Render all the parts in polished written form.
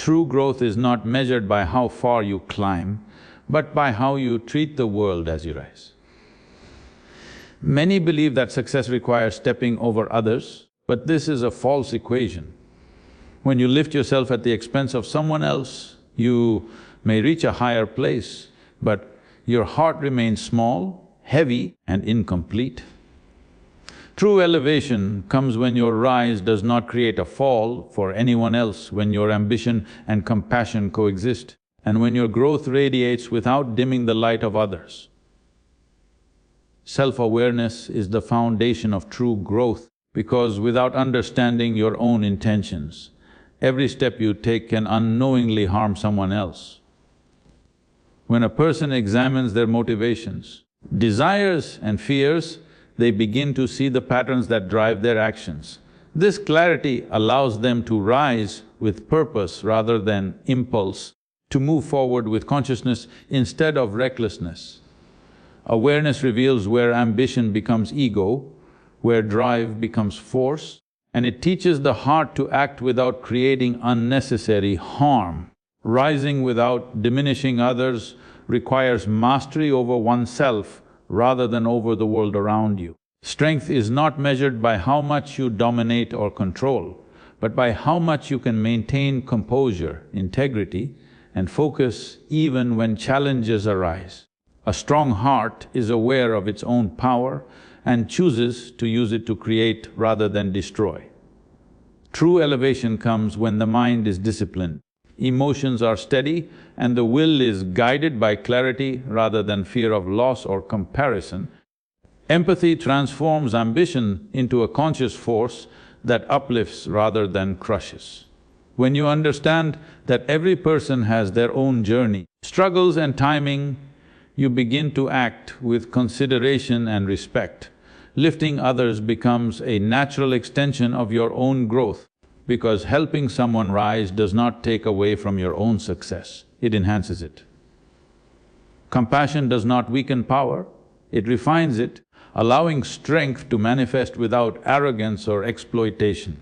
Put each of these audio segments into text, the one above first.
True growth is not measured by how far you climb, but by how you treat the world as you rise. Many believe that success requires stepping over others, but this is a false equation. When you lift yourself at the expense of someone else, you may reach a higher place, but your heart remains small, heavy and incomplete. True elevation comes when your rise does not create a fall for anyone else, when your ambition and compassion coexist, and when your growth radiates without dimming the light of others. Self-awareness is the foundation of true growth, because without understanding your own intentions, every step you take can unknowingly harm someone else. When a person examines their motivations, desires and fears, they begin to see the patterns that drive their actions. This clarity allows them to rise with purpose rather than impulse, to move forward with consciousness instead of recklessness. Awareness reveals where ambition becomes ego, where drive becomes force, and it teaches the heart to act without creating unnecessary harm. Rising without diminishing others requires mastery over oneself rather than over the world around you. Strength is not measured by how much you dominate or control, but by how much you can maintain composure, integrity, and focus even when challenges arise. A strong heart is aware of its own power and chooses to use it to create rather than destroy. True elevation comes when the mind is disciplined, emotions are steady, and the will is guided by clarity rather than fear of loss or comparison. Empathy transforms ambition into a conscious force that uplifts rather than crushes. When you understand that every person has their own journey, struggles and timing, you begin to act with consideration and respect. Lifting others becomes a natural extension of your own growth, because helping someone rise does not take away from your own success, it enhances it. Compassion does not weaken power, it refines it, allowing strength to manifest without arrogance or exploitation.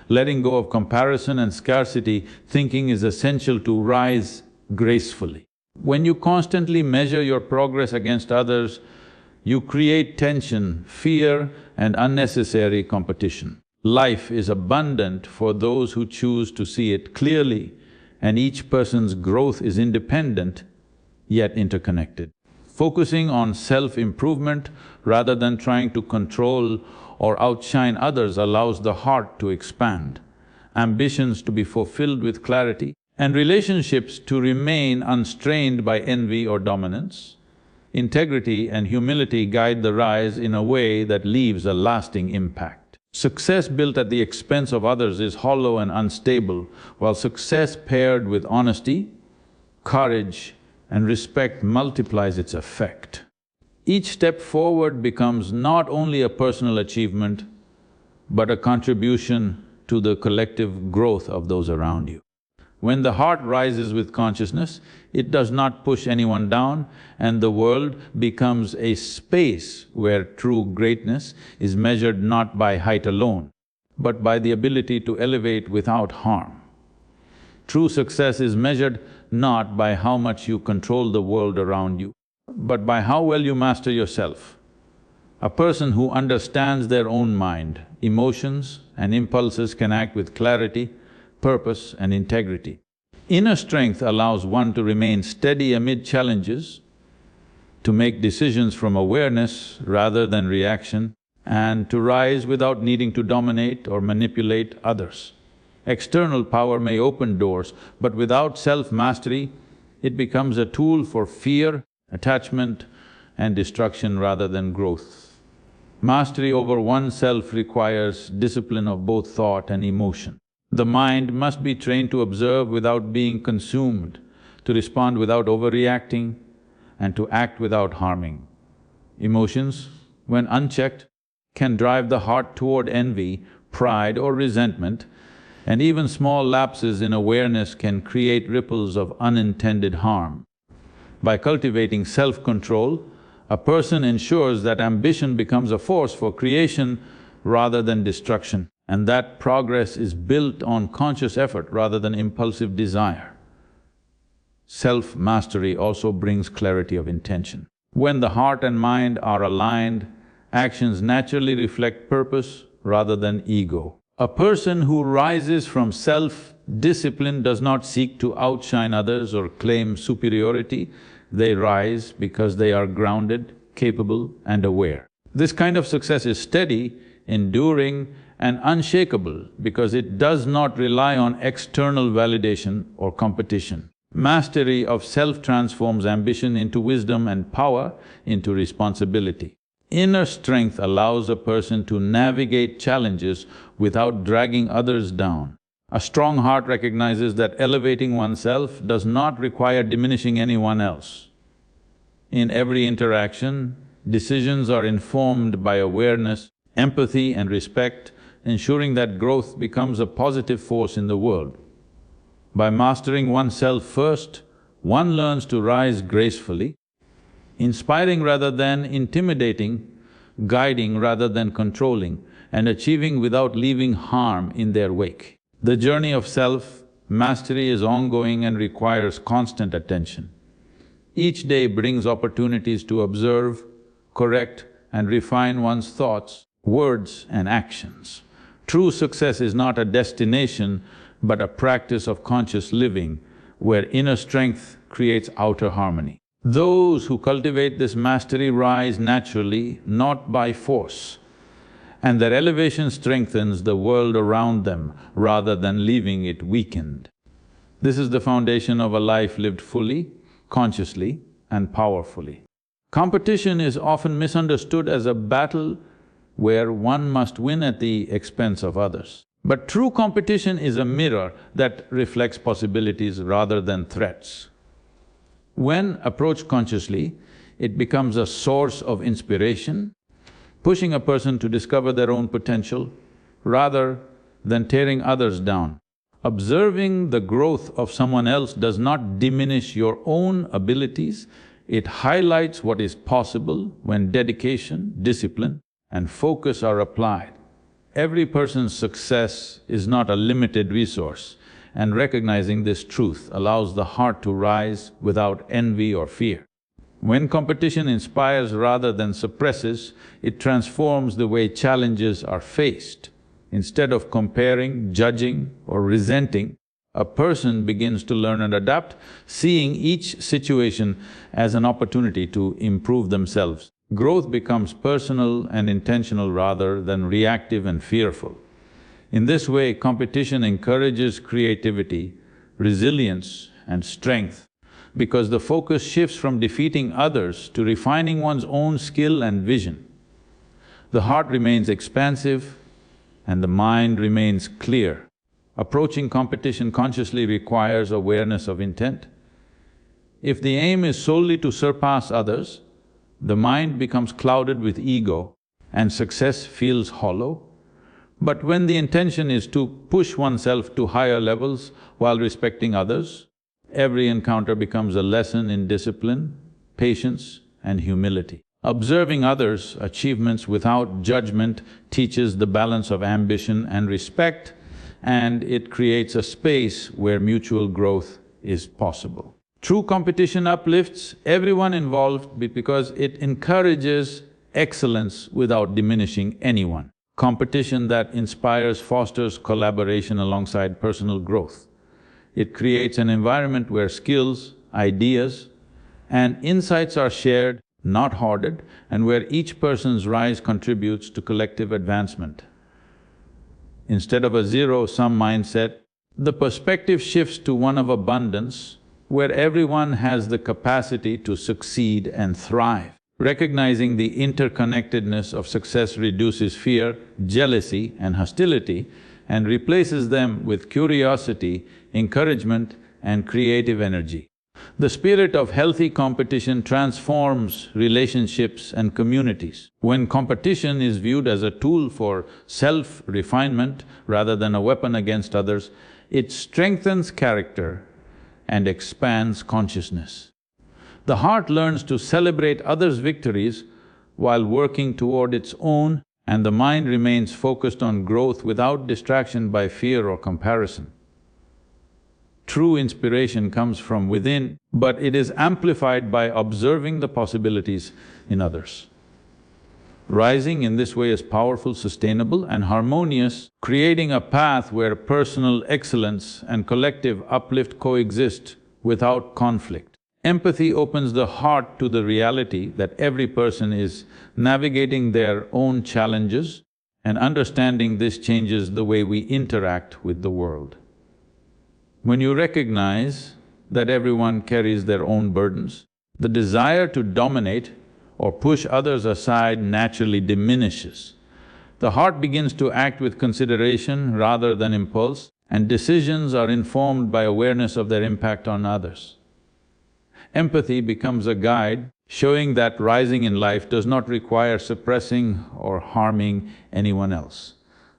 Letting go of comparison and scarcity thinking is essential to rise gracefully. When you constantly measure your progress against others, you create tension, fear and unnecessary competition. Life is abundant for those who choose to see it clearly, and each person's growth is independent yet interconnected. Focusing on self-improvement rather than trying to control or outshine others allows the heart to expand, ambitions to be fulfilled with clarity, and relationships to remain unstrained by envy or dominance. Integrity and humility guide the rise in a way that leaves a lasting impact. Success built at the expense of others is hollow and unstable, while success paired with honesty, courage and respect multiplies its effect. Each step forward becomes not only a personal achievement, but a contribution to the collective growth of those around you. When the heart rises with consciousness, it does not push anyone down, and the world becomes a space where true greatness is measured not by height alone, but by the ability to elevate without harm. True success is measured not by how much you control the world around you, but by how well you master yourself. A person who understands their own mind, emotions and impulses can act with clarity, purpose and integrity. Inner strength allows one to remain steady amid challenges, to make decisions from awareness rather than reaction, and to rise without needing to dominate or manipulate others. External power may open doors, but without self-mastery, it becomes a tool for fear, attachment and destruction rather than growth. Mastery over oneself requires discipline of both thought and emotion. The mind must be trained to observe without being consumed, to respond without overreacting, and to act without harming. Emotions, when unchecked, can drive the heart toward envy, pride or resentment, and even small lapses in awareness can create ripples of unintended harm. By cultivating self-control, a person ensures that ambition becomes a force for creation rather than destruction. and that progress is built on conscious effort rather than impulsive desire. Self-mastery also brings clarity of intention. When the heart and mind are aligned, actions naturally reflect purpose rather than ego. A person who rises from self-discipline does not seek to outshine others or claim superiority. They rise because they are grounded, capable and aware. This kind of success is steady, enduring and unshakable because it does not rely on external validation or competition. Mastery of self transforms ambition into wisdom and power into responsibility. Inner strength allows a person to navigate challenges without dragging others down. A strong heart recognizes that elevating oneself does not require diminishing anyone else. In every interaction, decisions are informed by awareness, empathy and respect, ensuring that growth becomes a positive force in the world. By mastering oneself first, one learns to rise gracefully, inspiring rather than intimidating, guiding rather than controlling, and achieving without leaving harm in their wake. The journey of self-mastery is ongoing and requires constant attention. Each day brings opportunities to observe, correct and refine one's thoughts, words and actions. True success is not a destination, but a practice of conscious living where inner strength creates outer harmony. Those who cultivate this mastery rise naturally, not by force, and their elevation strengthens the world around them rather than leaving it weakened. This is the foundation of a life lived fully, consciously and powerfully. Competition is often misunderstood as a battle where one must win at the expense of others. But true competition is a mirror that reflects possibilities rather than threats. When approached consciously, it becomes a source of inspiration, pushing a person to discover their own potential rather than tearing others down. Observing the growth of someone else does not diminish your own abilities, it highlights what is possible when dedication, discipline and focus are applied. Every person's success is not a limited resource, and recognizing this truth allows the heart to rise without envy or fear. When competition inspires rather than suppresses, it transforms the way challenges are faced. Instead of comparing, judging or resenting, a person begins to learn and adapt, seeing each situation as an opportunity to improve themselves. Growth becomes personal and intentional rather than reactive and fearful. In this way, competition encourages creativity, resilience and strength because the focus shifts from defeating others to refining one's own skill and vision. The heart remains expansive and the mind remains clear. Approaching competition consciously requires awareness of intent. If the aim is solely to surpass others, the mind becomes clouded with ego and success feels hollow. But when the intention is to push oneself to higher levels while respecting others, every encounter becomes a lesson in discipline, patience and humility. Observing others' achievements without judgment teaches the balance of ambition and respect, and it creates a space where mutual growth is possible. True competition uplifts everyone involved because it encourages excellence without diminishing anyone. Competition that inspires fosters collaboration alongside personal growth. It creates an environment where skills, ideas and insights are shared, not hoarded, and where each person's rise contributes to collective advancement. Instead of a zero-sum mindset, the perspective shifts to one of abundance, where everyone has the capacity to succeed and thrive. Recognizing the interconnectedness of success reduces fear, jealousy and hostility and replaces them with curiosity, encouragement and creative energy. The spirit of healthy competition transforms relationships and communities. When competition is viewed as a tool for self-refinement rather than a weapon against others, it strengthens character and expands consciousness. The heart learns to celebrate others' victories while working toward its own and the mind remains focused on growth without distraction by fear or comparison. True inspiration comes from within, but it is amplified by observing the possibilities in others. Rising in this way is powerful, sustainable and harmonious, creating a path where personal excellence and collective uplift coexist without conflict. Empathy opens the heart to the reality that every person is navigating their own challenges, and understanding this changes the way we interact with the world. When you recognize that everyone carries their own burdens, the desire to dominate or push others aside naturally diminishes. The heart begins to act with consideration rather than impulse, and decisions are informed by awareness of their impact on others. Empathy becomes a guide, showing that rising in life does not require suppressing or harming anyone else.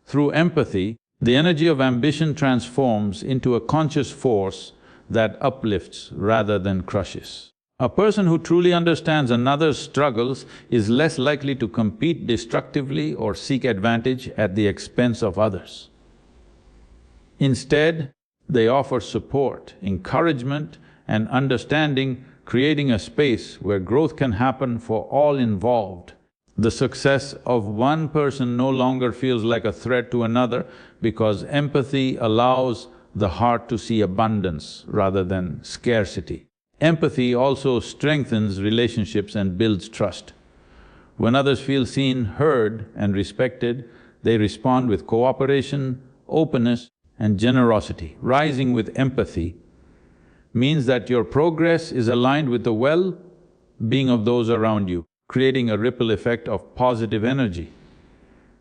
Through empathy, the energy of ambition transforms into a conscious force that uplifts rather than crushes. A person who truly understands another's struggles is less likely to compete destructively or seek advantage at the expense of others. Instead, they offer support, encouragement and understanding, creating a space where growth can happen for all involved. The success of one person no longer feels like a threat to another because empathy allows the heart to see abundance rather than scarcity. Empathy also strengthens relationships and builds trust. When others feel seen, heard and respected, they respond with cooperation, openness and generosity. Rising with empathy means that your progress is aligned with the well-being of those around you, creating a ripple effect of positive energy.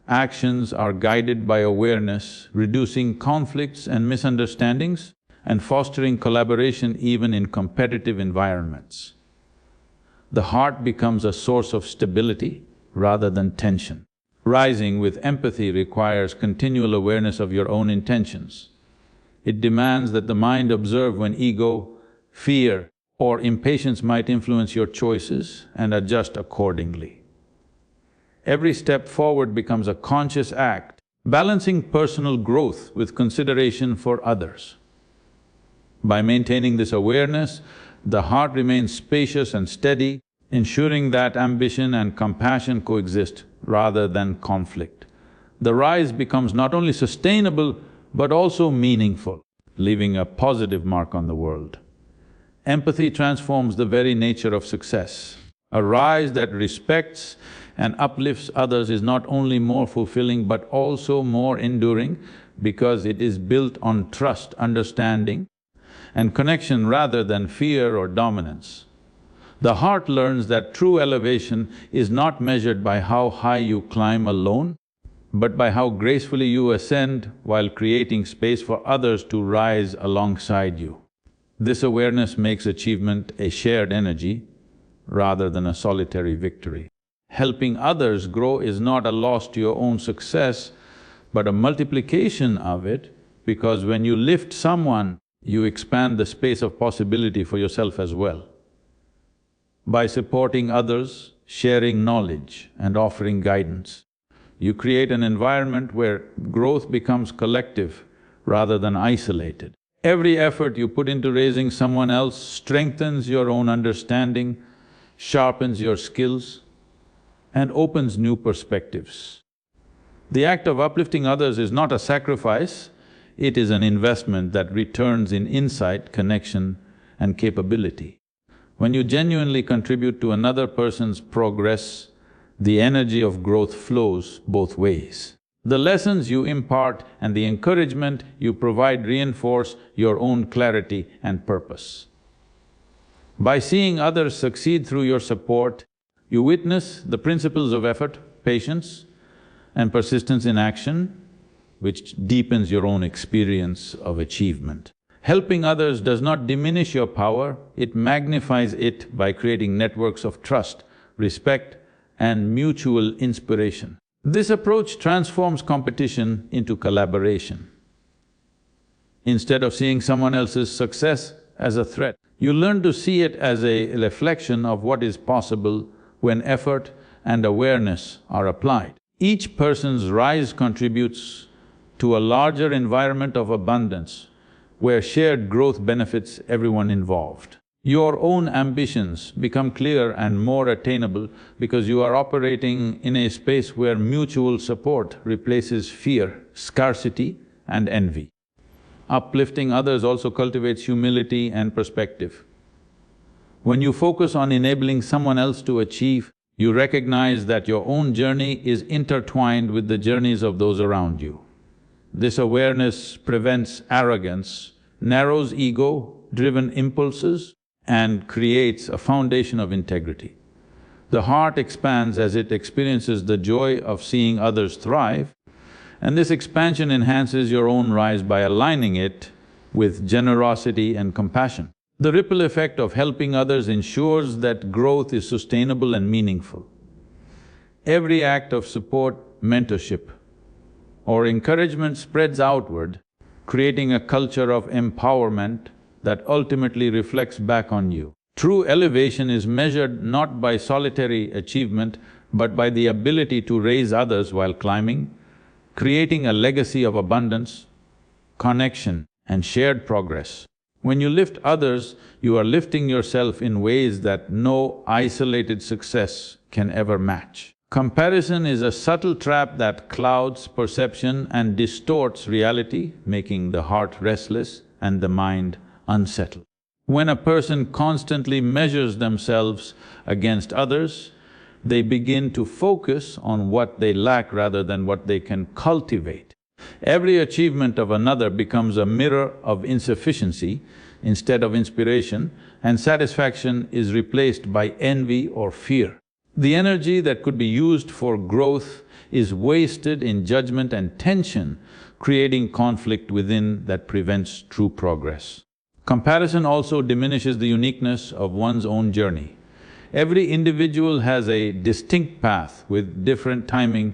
Actions are guided by awareness, reducing conflicts and misunderstandings, and fostering collaboration even in competitive environments. The heart becomes a source of stability rather than tension. Rising with empathy requires continual awareness of your own intentions. It demands that the mind observe when ego, fear or impatience might influence your choices and adjust accordingly. Every step forward becomes a conscious act, balancing personal growth with consideration for others. By maintaining this awareness, the heart remains spacious and steady, ensuring that ambition and compassion coexist rather than conflict. The rise becomes not only sustainable but also meaningful, leaving a positive mark on the world. Empathy transforms the very nature of success. A rise that respects and uplifts others is not only more fulfilling but also more enduring because it is built on trust, understanding and connection rather than fear or dominance. The heart learns that true elevation is not measured by how high you climb alone, but by how gracefully you ascend while creating space for others to rise alongside you. This awareness makes achievement a shared energy rather than a solitary victory. Helping others grow is not a loss to your own success, but a multiplication of it, because when you lift someone, you expand the space of possibility for yourself as well. By supporting others, sharing knowledge and offering guidance, you create an environment where growth becomes collective rather than isolated. Every effort you put into raising someone else strengthens your own understanding, sharpens your skills and opens new perspectives. The act of uplifting others is not a sacrifice, it is an investment that returns in insight, connection and capability. When you genuinely contribute to another person's progress, the energy of growth flows both ways. The lessons you impart and the encouragement you provide reinforce your own clarity and purpose. By seeing others succeed through your support, you witness the principles of effort, patience and persistence in action, which deepens your own experience of achievement. Helping others does not diminish your power, it magnifies it by creating networks of trust, respect and mutual inspiration. This approach transforms competition into collaboration. Instead of seeing someone else's success as a threat, you learn to see it as a reflection of what is possible when effort and awareness are applied. Each person's rise contributes to a larger environment of abundance where shared growth benefits everyone involved. Your own ambitions become clear and more attainable because you are operating in a space where mutual support replaces fear, scarcity, and envy. Uplifting others also cultivates humility and perspective. When you focus on enabling someone else to achieve, you recognize that your own journey is intertwined with the journeys of those around you. This awareness prevents arrogance, narrows ego-driven impulses, and creates a foundation of integrity. The heart expands as it experiences the joy of seeing others thrive, and this expansion enhances your own rise by aligning it with generosity and compassion. The ripple effect of helping others ensures that growth is sustainable and meaningful. Every act of support, mentorship, or encouragement spreads outward, creating a culture of empowerment that ultimately reflects back on you. True elevation is measured not by solitary achievement, but by the ability to raise others while climbing, creating a legacy of abundance, connection, and shared progress. When you lift others, you are lifting yourself in ways that no isolated success can ever match. Comparison is a subtle trap that clouds perception and distorts reality, making the heart restless and the mind unsettled. When a person constantly measures themselves against others, they begin to focus on what they lack rather than what they can cultivate. Every achievement of another becomes a mirror of insufficiency instead of inspiration, and satisfaction is replaced by envy or fear. The energy that could be used for growth is wasted in judgment and tension, creating conflict within that prevents true progress. Comparison also diminishes the uniqueness of one's own journey. Every individual has a distinct path with different timing,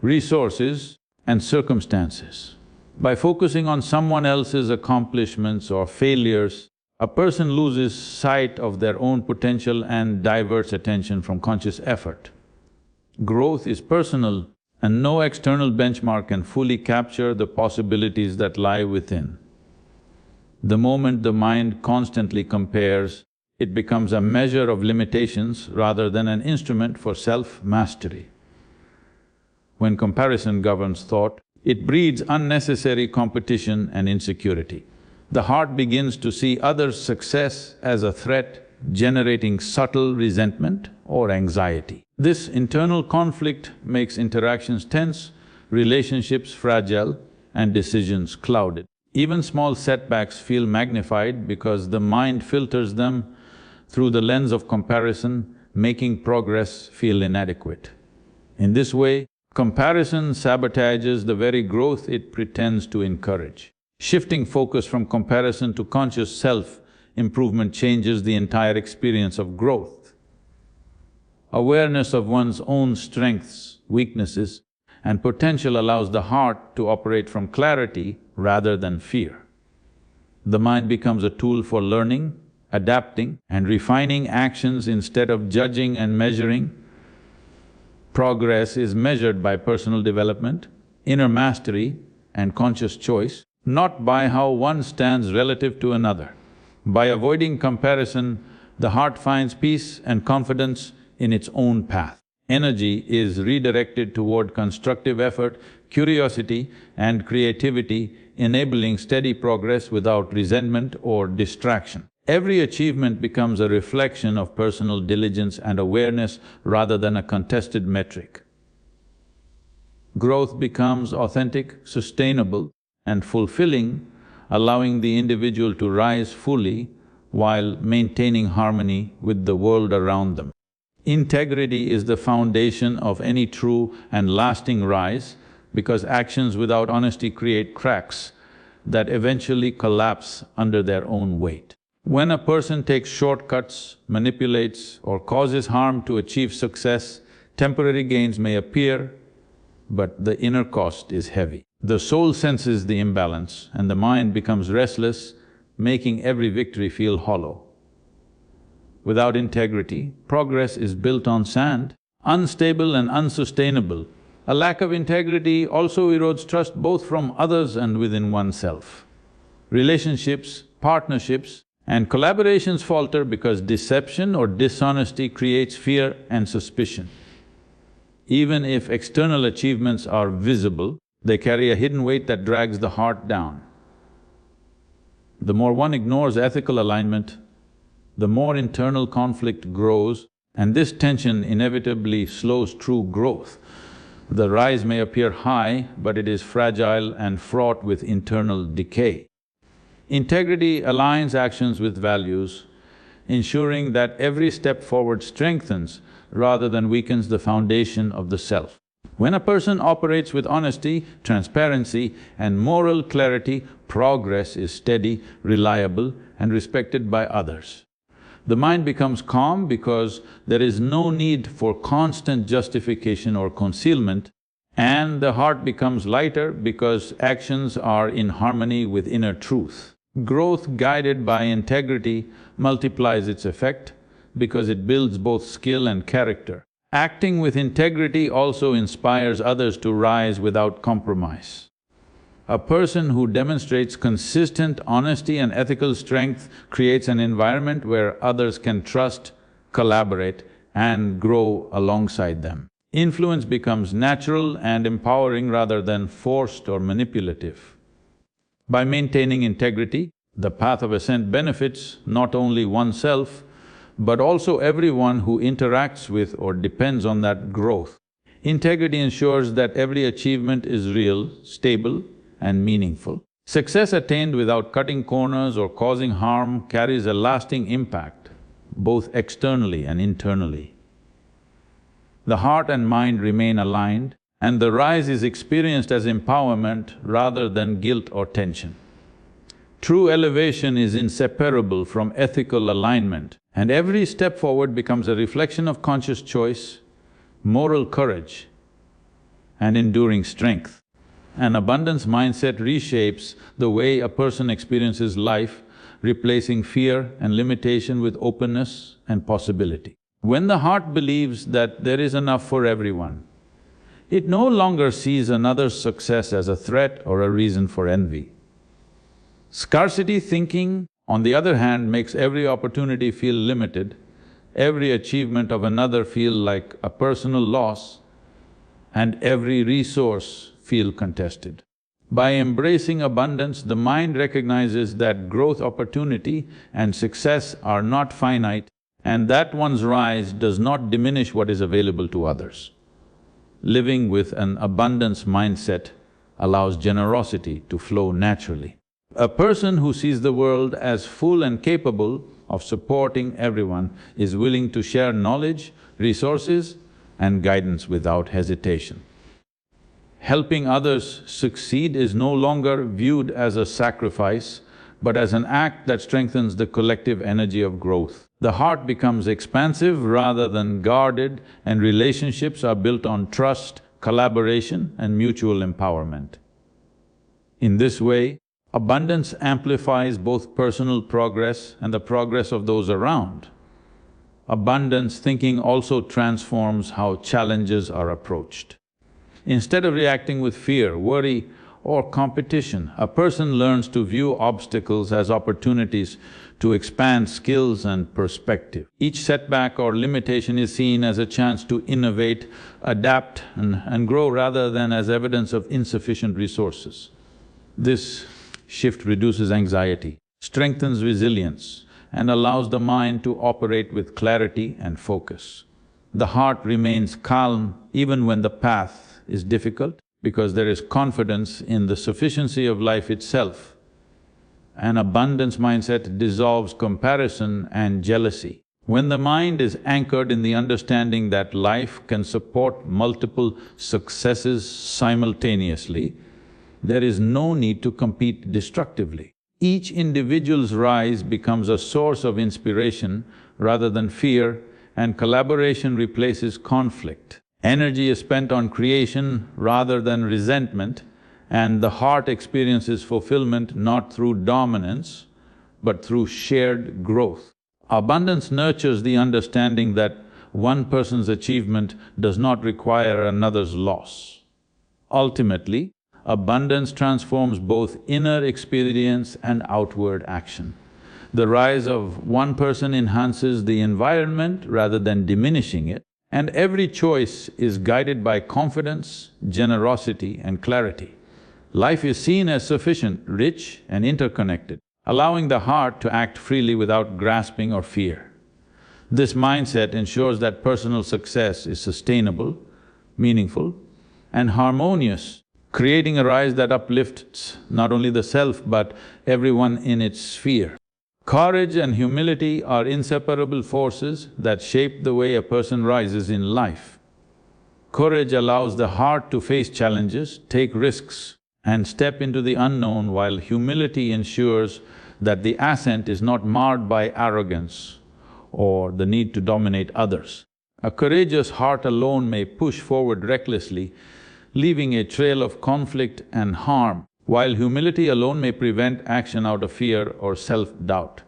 resources, and circumstances. By focusing on someone else's accomplishments or failures, a person loses sight of their own potential and diverts attention from conscious effort. Growth is personal, and no external benchmark can fully capture the possibilities that lie within. The moment the mind constantly compares, it becomes a measure of limitations rather than an instrument for self-mastery. When comparison governs thought, it breeds unnecessary competition and insecurity. The heart begins to see others' success as a threat, generating subtle resentment or anxiety. This internal conflict makes interactions tense, relationships fragile, and decisions clouded. Even small setbacks feel magnified because the mind filters them through the lens of comparison, making progress feel inadequate. In this way, comparison sabotages the very growth it pretends to encourage. Shifting focus from comparison to conscious self-improvement changes the entire experience of growth. Awareness of one's own strengths, weaknesses, and potential allows the heart to operate from clarity rather than fear. The mind becomes a tool for learning, adapting, and refining actions instead of judging and measuring. Progress is measured by personal development, inner mastery, and conscious choice, not by how one stands relative to another. By avoiding comparison, the heart finds peace and confidence in its own path. Energy is redirected toward constructive effort, curiosity, and creativity, enabling steady progress without resentment or distraction. Every achievement becomes a reflection of personal diligence and awareness rather than a contested metric. Growth becomes authentic, sustainable, and fulfilling, allowing the individual to rise fully while maintaining harmony with the world around them. Integrity is the foundation of any true and lasting rise because actions without honesty create cracks that eventually collapse under their own weight. When a person takes shortcuts, manipulates, or causes harm to achieve success, temporary gains may appear, but the inner cost is heavy. The soul senses the imbalance and the mind becomes restless, making every victory feel hollow. Without integrity, progress is built on sand, unstable and unsustainable, A lack of integrity also erodes trust both from others and within oneself. Relationships, partnerships, and collaborations falter because deception or dishonesty creates fear and suspicion. Even if external achievements are visible, they carry a hidden weight that drags the heart down. The more one ignores ethical alignment, the more internal conflict grows, and this tension inevitably slows true growth. The rise may appear high, but it is fragile and fraught with internal decay. Integrity aligns actions with values, ensuring that every step forward strengthens rather than weakens the foundation of the self. When a person operates with honesty, transparency, and moral clarity, progress is steady, reliable, and respected by others. The mind becomes calm because there is no need for constant justification or concealment, and the heart becomes lighter because actions are in harmony with inner truth. Growth guided by integrity multiplies its effect because it builds both skill and character. Acting with integrity also inspires others to rise without compromise. A person who demonstrates consistent honesty and ethical strength creates an environment where others can trust, collaborate, and grow alongside them. Influence becomes natural and empowering rather than forced or manipulative. By maintaining integrity, the path of ascent benefits not only oneself, but also everyone who interacts with or depends on that growth. Integrity ensures that every achievement is real, stable, and meaningful. Success attained without cutting corners or causing harm carries a lasting impact, both externally and internally. The heart and mind remain aligned, and the rise is experienced as empowerment rather than guilt or tension. True elevation is inseparable from ethical alignment, and every step forward becomes a reflection of conscious choice, moral courage, and enduring strength. An abundance mindset reshapes the way a person experiences life, replacing fear and limitation with openness and possibility. When the heart believes that there is enough for everyone, it no longer sees another's success as a threat or a reason for envy. Scarcity thinking, on the other hand, makes every opportunity feel limited, every achievement of another feel like a personal loss, and every resource feel contested. By embracing abundance, the mind recognizes that growth opportunity and success are not finite, and that one's rise does not diminish what is available to others. Living with an abundance mindset allows generosity to flow naturally. A person who sees the world as full and capable of supporting everyone is willing to share knowledge, resources, and guidance without hesitation. Helping others succeed is no longer viewed as a sacrifice, but as an act that strengthens the collective energy of growth. The heart becomes expansive rather than guarded, and relationships are built on trust, collaboration, and mutual empowerment. In this way, abundance amplifies both personal progress and the progress of those around. Abundance thinking also transforms how challenges are approached. Instead of reacting with fear, worry, or competition, a person learns to view obstacles as opportunities to expand skills and perspective. Each setback or limitation is seen as a chance to innovate, adapt, and grow rather than as evidence of insufficient resources. This shift reduces anxiety, strengthens resilience, and allows the mind to operate with clarity and focus. The heart remains calm even when the path is difficult, because there is confidence in the sufficiency of life itself. An abundance mindset dissolves comparison and jealousy. When the mind is anchored in the understanding that life can support multiple successes simultaneously, there is no need to compete destructively. Each individual's rise becomes a source of inspiration rather than fear, and collaboration replaces conflict. Energy is spent on creation rather than resentment, and the heart experiences fulfillment not through dominance, but through shared growth. Abundance nurtures the understanding that one person's achievement does not require another's loss. Ultimately, abundance transforms both inner experience and outward action. The rise of one person enhances the environment rather than diminishing it, and every choice is guided by confidence, generosity and clarity. Life is seen as sufficient, rich and interconnected, allowing the heart to act freely without grasping or fear. This mindset ensures that personal success is sustainable, meaningful and harmonious, creating a rise that uplifts not only the self but everyone in its sphere. Courage and humility are inseparable forces that shape the way a person rises in life. Courage allows the heart to face challenges, take risks, and step into the unknown, while humility ensures that the ascent is not marred by arrogance or the need to dominate others. A courageous heart alone may push forward recklessly, leaving a trail of conflict and harm, while humility alone may prevent action out of fear or self-doubt.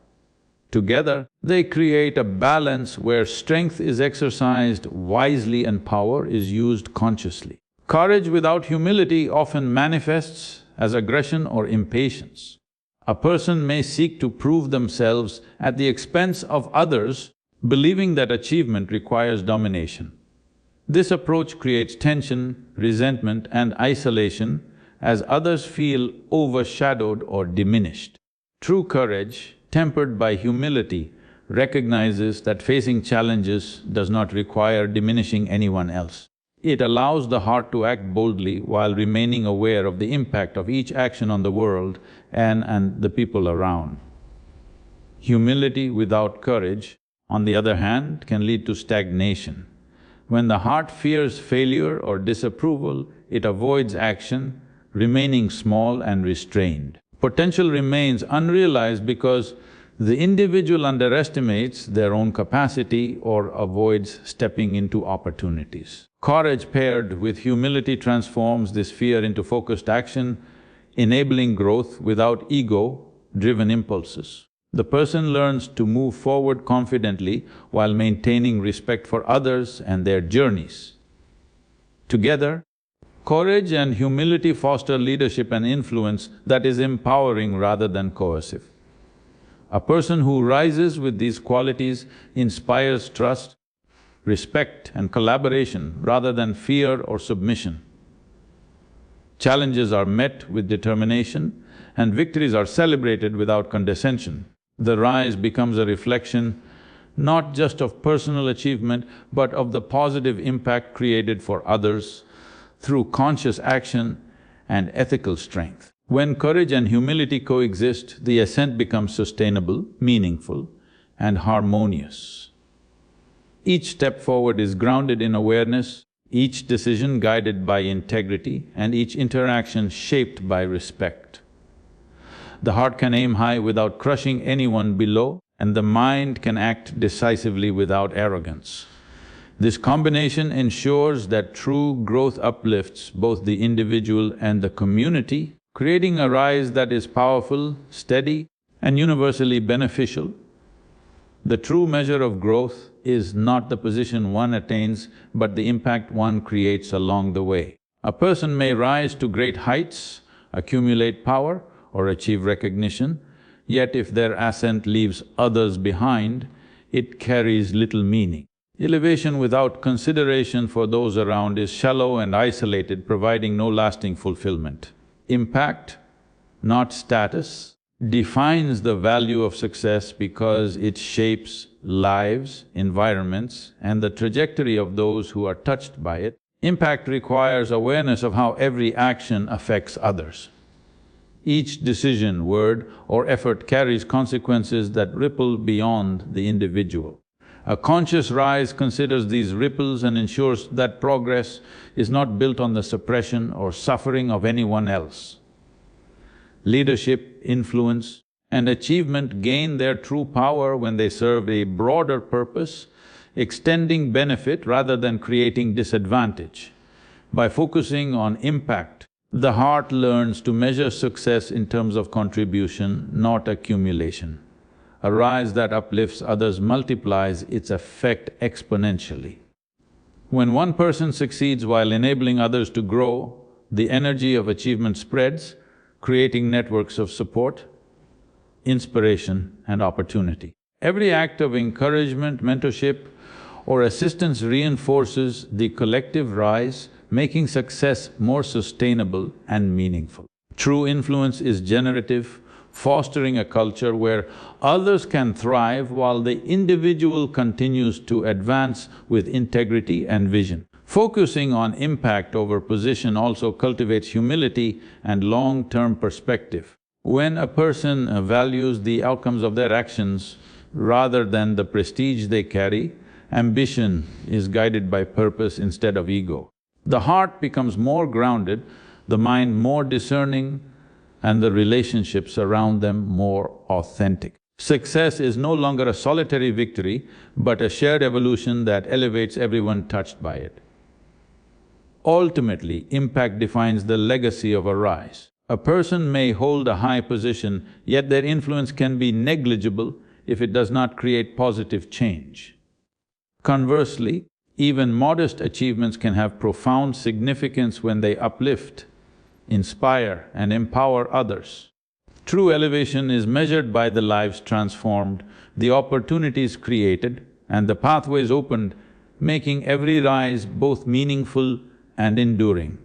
Together, they create a balance where strength is exercised wisely and power is used consciously. Courage without humility often manifests as aggression or impatience. A person may seek to prove themselves at the expense of others, believing that achievement requires domination. This approach creates tension, resentment and isolation as others feel overshadowed or diminished. True courage, tempered by humility, recognizes that facing challenges does not require diminishing anyone else. It allows the heart to act boldly while remaining aware of the impact of each action on the world and the people around. Humility without courage, on the other hand, can lead to stagnation. When the heart fears failure or disapproval, it avoids action, remaining small and restrained. Potential remains unrealized because the individual underestimates their own capacity or avoids stepping into opportunities. Courage paired with humility transforms this fear into focused action, enabling growth without ego-driven impulses. The person learns to move forward confidently while maintaining respect for others and their journeys. Together, courage and humility foster leadership and influence that is empowering rather than coercive. A person who rises with these qualities inspires trust, respect and collaboration rather than fear or submission. Challenges are met with determination and victories are celebrated without condescension. The rise becomes a reflection not just of personal achievement but of the positive impact created for others through conscious action and ethical strength. When courage and humility coexist, the ascent becomes sustainable, meaningful and harmonious. Each step forward is grounded in awareness, each decision guided by integrity and each interaction shaped by respect. The heart can aim high without crushing anyone below, and the mind can act decisively without arrogance. This combination ensures that true growth uplifts both the individual and the community, creating a rise that is powerful, steady and universally beneficial. The true measure of growth is not the position one attains, but the impact one creates along the way. A person may rise to great heights, accumulate power or achieve recognition, yet if their ascent leaves others behind, it carries little meaning. Elevation without consideration for those around is shallow and isolated, providing no lasting fulfillment. Impact, not status, defines the value of success because it shapes lives, environments, and the trajectory of those who are touched by it. Impact requires awareness of how every action affects others. Each decision, word, or effort carries consequences that ripple beyond the individual. A conscious rise considers these ripples and ensures that progress is not built on the suppression or suffering of anyone else. Leadership, influence, and achievement gain their true power when they serve a broader purpose, extending benefit rather than creating disadvantage. By focusing on impact, the heart learns to measure success in terms of contribution, not accumulation. A rise that uplifts others multiplies its effect exponentially. When one person succeeds while enabling others to grow, the energy of achievement spreads, creating networks of support, inspiration and opportunity. Every act of encouragement, mentorship or assistance reinforces the collective rise, making success more sustainable and meaningful. True influence is generative, fostering a culture where others can thrive while the individual continues to advance with integrity and vision. Focusing on impact over position also cultivates humility and long-term perspective. When a person values the outcomes of their actions rather than the prestige they carry, ambition is guided by purpose instead of ego. The heart becomes more grounded, the mind more discerning, and the relationships around them more authentic. Success is no longer a solitary victory, but a shared evolution that elevates everyone touched by it. Ultimately, impact defines the legacy of a rise. A person may hold a high position, yet their influence can be negligible if it does not create positive change. Conversely, even modest achievements can have profound significance when they uplift, inspire and empower others. True elevation is measured by the lives transformed, the opportunities created and the pathways opened, making every rise both meaningful and enduring.